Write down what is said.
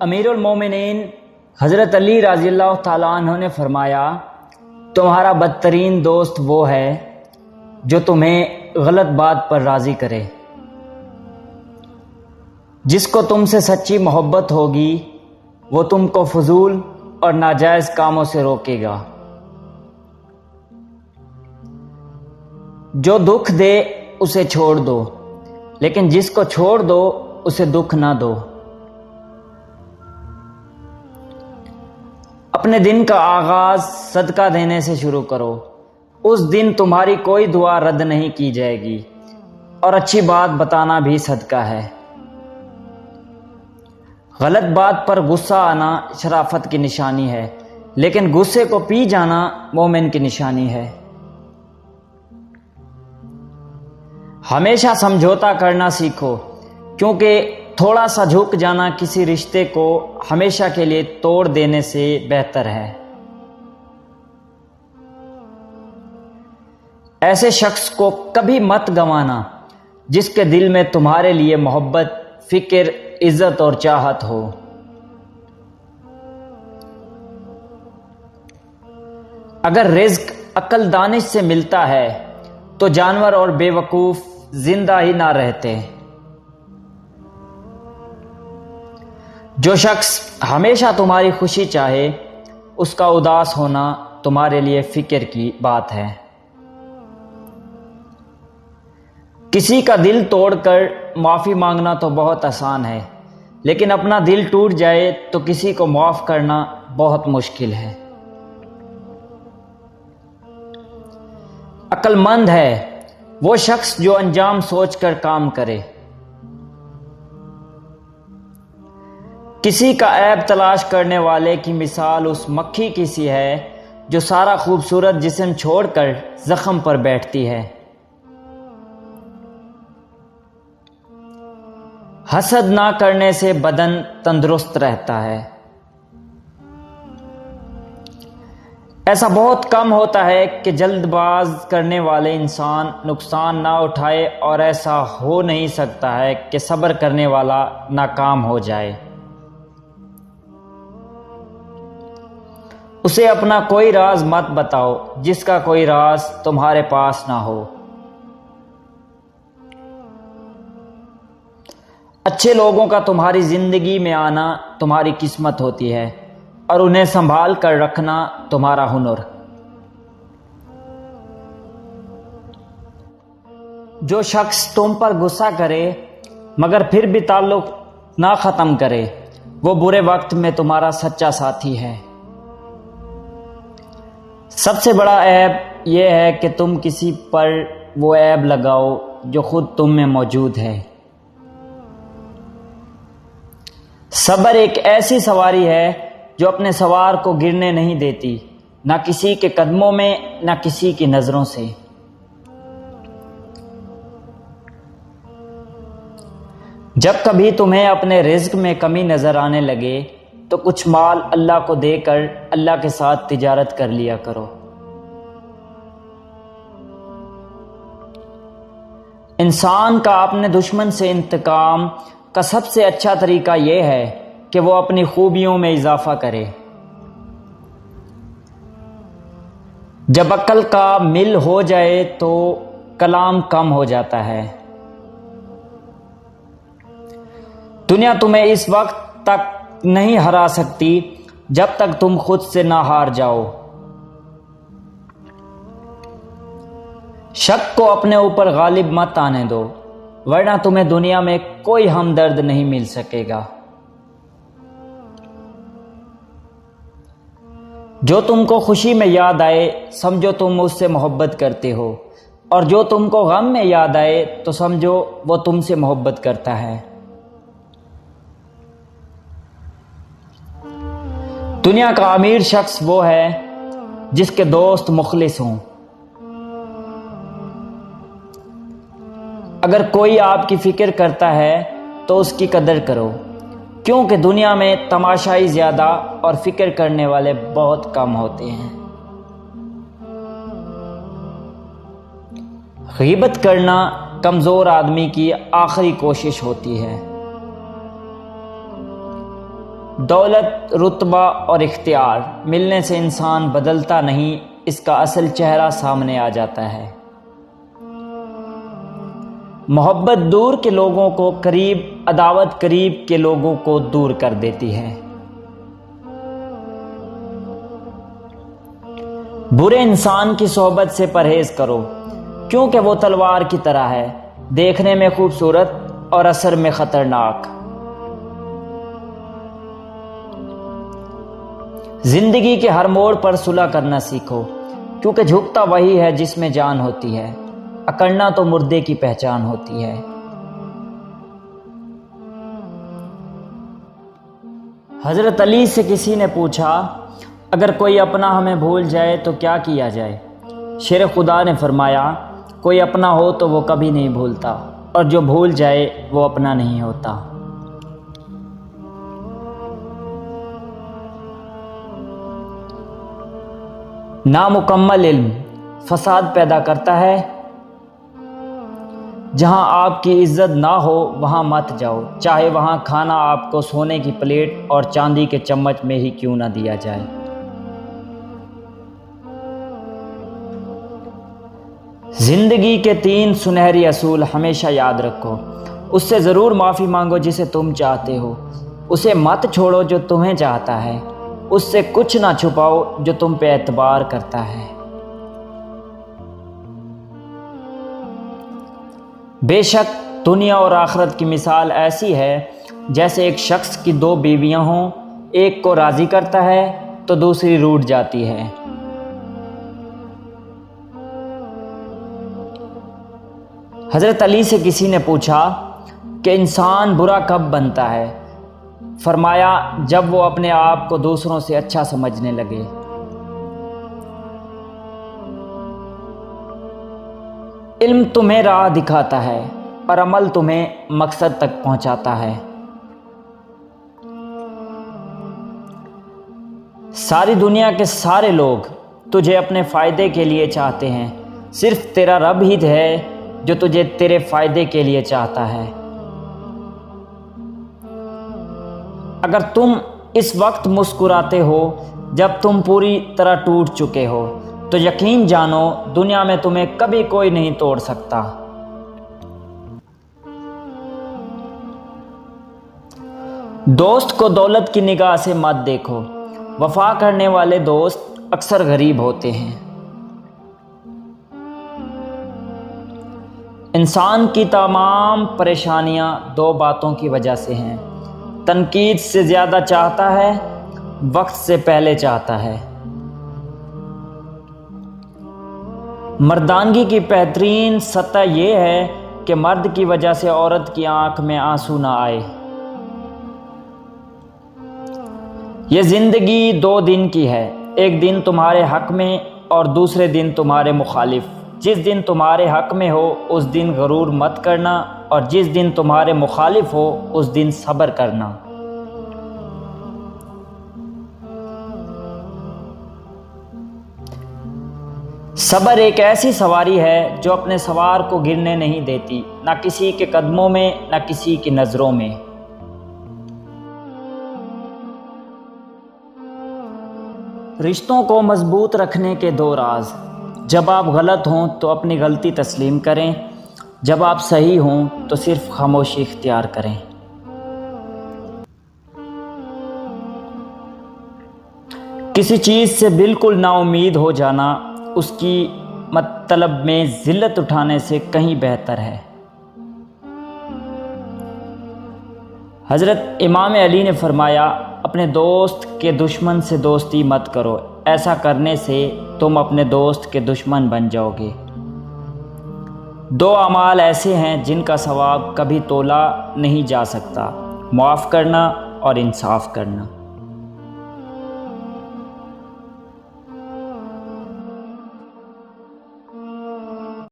امیر المومنین حضرت علی رضی اللہ تعالیٰ عنہ نے فرمایا، تمہارا بدترین دوست وہ ہے جو تمہیں غلط بات پر راضی کرے۔ جس کو تم سے سچی محبت ہوگی وہ تم کو فضول اور ناجائز کاموں سے روکے گا۔ جو دکھ دے اسے چھوڑ دو، لیکن جس کو چھوڑ دو اسے دکھ نہ دو۔ اپنے دن کا آغاز صدقہ دینے سے شروع کرو، اس دن تمہاری کوئی دعا رد نہیں کی جائے گی، اور اچھی بات بتانا بھی صدقہ ہے۔ غلط بات پر غصہ آنا شرافت کی نشانی ہے، لیکن غصے کو پی جانا مومن کی نشانی ہے۔ ہمیشہ سمجھوتا کرنا سیکھو، کیونکہ تھوڑا سا جھک جانا کسی رشتے کو ہمیشہ کے لیے توڑ دینے سے بہتر ہے۔ ایسے شخص کو کبھی مت گنوانا جس کے دل میں تمہارے لیے محبت، فکر، عزت اور چاہت ہو۔ اگر رزق عقل دانش سے ملتا ہے تو جانور اور بے وقوف زندہ ہی نہ رہتے۔ جو شخص ہمیشہ تمہاری خوشی چاہے اس کا اداس ہونا تمہارے لیے فکر کی بات ہے۔ کسی کا دل توڑ کر معافی مانگنا تو بہت آسان ہے، لیکن اپنا دل ٹوٹ جائے تو کسی کو معاف کرنا بہت مشکل ہے۔ عقل مند ہے وہ شخص جو انجام سوچ کر کام کرے۔ کسی کا عیب تلاش کرنے والے کی مثال اس مکھی کی سی ہے جو سارا خوبصورت جسم چھوڑ کر زخم پر بیٹھتی ہے۔ حسد نہ کرنے سے بدن تندرست رہتا ہے۔ ایسا بہت کم ہوتا ہے کہ جلد باز کرنے والے انسان نقصان نہ اٹھائے، اور ایسا ہو نہیں سکتا ہے کہ صبر کرنے والا ناکام ہو جائے۔ اسے اپنا کوئی راز مت بتاؤ جس کا کوئی راز تمہارے پاس نہ ہو۔ اچھے لوگوں کا تمہاری زندگی میں آنا تمہاری قسمت ہوتی ہے، اور انہیں سنبھال کر رکھنا تمہارا ہنر۔ جو شخص تم پر غصہ کرے مگر پھر بھی تعلق نہ ختم کرے، وہ برے وقت میں تمہارا سچا ساتھی ہے۔ سب سے بڑا عیب یہ ہے کہ تم کسی پر وہ عیب لگاؤ جو خود تم میں موجود ہے۔ صبر ایک ایسی سواری ہے جو اپنے سوار کو گرنے نہیں دیتی، نہ کسی کے قدموں میں نہ کسی کی نظروں سے۔ جب کبھی تمہیں اپنے رزق میں کمی نظر آنے لگے تو کچھ مال اللہ کو دے کر اللہ کے ساتھ تجارت کر لیا کرو۔ انسان کا اپنے دشمن سے انتقام کا سب سے اچھا طریقہ یہ ہے کہ وہ اپنی خوبیوں میں اضافہ کرے۔ جب عقل کا مل ہو جائے تو کلام کم ہو جاتا ہے۔ دنیا تمہیں اس وقت تک نہیں ہرا سکتی جب تک تم خود سے نہ ہار جاؤ۔ شک کو اپنے اوپر غالب مت آنے دو، ورنہ تمہیں دنیا میں کوئی ہمدرد نہیں مل سکے گا۔ جو تم کو خوشی میں یاد آئے سمجھو تم اس سے محبت کرتے ہو، اور جو تم کو غم میں یاد آئے تو سمجھو وہ تم سے محبت کرتا ہے۔ دنیا کا امیر شخص وہ ہے جس کے دوست مخلص ہوں۔ اگر کوئی آپ کی فکر کرتا ہے تو اس کی قدر کرو، کیونکہ دنیا میں تماشائی زیادہ اور فکر کرنے والے بہت کم ہوتے ہیں۔ غیبت کرنا کمزور آدمی کی آخری کوشش ہوتی ہے۔ دولت، رتبہ اور اختیار ملنے سے انسان بدلتا نہیں، اس کا اصل چہرہ سامنے آ جاتا ہے۔ محبت دور کے لوگوں کو قریب، عداوت قریب کے لوگوں کو دور کر دیتی ہے۔ برے انسان کی صحبت سے پرہیز کرو، کیونکہ وہ تلوار کی طرح ہے، دیکھنے میں خوبصورت اور اثر میں خطرناک۔ زندگی کے ہر موڑ پر صلح کرنا سیکھو، کیونکہ جھکتا وہی ہے جس میں جان ہوتی ہے، اکڑنا تو مردے کی پہچان ہوتی ہے۔ حضرت علی سے کسی نے پوچھا، اگر کوئی اپنا ہمیں بھول جائے تو کیا کیا جائے؟ شیر خدا نے فرمایا، کوئی اپنا ہو تو وہ کبھی نہیں بھولتا، اور جو بھول جائے وہ اپنا نہیں ہوتا۔ نامکمل علم فساد پیدا کرتا ہے۔ جہاں آپ کی عزت نہ ہو وہاں مت جاؤ، چاہے وہاں کھانا آپ کو سونے کی پلیٹ اور چاندی کے چمچ میں ہی کیوں نہ دیا جائے۔ زندگی کے 3 سنہری اصول ہمیشہ یاد رکھو۔ اس سے ضرور معافی مانگو جسے تم چاہتے ہو، اسے مت چھوڑو جو تمہیں چاہتا ہے، اس سے کچھ نہ چھپاؤ جو تم پہ اعتبار کرتا ہے۔ بے شک دنیا اور آخرت کی مثال ایسی ہے جیسے ایک شخص کی 2 بیویاں ہوں، ایک کو راضی کرتا ہے تو دوسری روٹھ جاتی ہے۔ حضرت علی سے کسی نے پوچھا کہ انسان برا کب بنتا ہے؟ فرمایا، جب وہ اپنے آپ کو دوسروں سے اچھا سمجھنے لگے۔ علم تمہیں راہ دکھاتا ہے اور عمل تمہیں مقصد تک پہنچاتا ہے۔ ساری دنیا کے سارے لوگ تجھے اپنے فائدے کے لیے چاہتے ہیں، صرف تیرا رب ہی ہے جو تجھے تیرے فائدے کے لیے چاہتا ہے۔ اگر تم اس وقت مسکراتے ہو جب تم پوری طرح ٹوٹ چکے ہو، تو یقین جانو دنیا میں تمہیں کبھی کوئی نہیں توڑ سکتا۔ دوست کو دولت کی نگاہ سے مت دیکھو، وفا کرنے والے دوست اکثر غریب ہوتے ہیں۔ انسان کی تمام پریشانیاں 2 باتوں کی وجہ سے ہیں، تنقید سے زیادہ چاہتا ہے، وقت سے پہلے چاہتا ہے۔ مردانگی کی بہترین سطح یہ ہے کہ مرد کی وجہ سے عورت کی آنکھ میں آنسو نہ آئے۔ یہ زندگی 2 دن کی ہے، ایک دن تمہارے حق میں اور دوسرے دن تمہارے مخالف۔ جس دن تمہارے حق میں ہو اس دن غرور مت کرنا، اور جس دن تمہارے مخالف ہو اس دن صبر کرنا۔ صبر ایک ایسی سواری ہے جو اپنے سوار کو گرنے نہیں دیتی، نہ کسی کے قدموں میں نہ کسی کی نظروں میں۔ رشتوں کو مضبوط رکھنے کے 2 راز۔ جب آپ غلط ہوں تو اپنی غلطی تسلیم کریں، جب آپ صحیح ہوں تو صرف خاموشی اختیار کریں۔ کسی چیز سے بالکل نا امید ہو جانا اس کی مطلب میں ذلت اٹھانے سے کہیں بہتر ہے۔ حضرت امام علی نے فرمایا، اپنے دوست کے دشمن سے دوستی مت کرو، ایسا کرنے سے تم اپنے دوست کے دشمن بن جاؤ گے۔ 2 اعمال ایسے ہیں جن کا ثواب کبھی تولا نہیں جا سکتا، معاف کرنا اور انصاف کرنا۔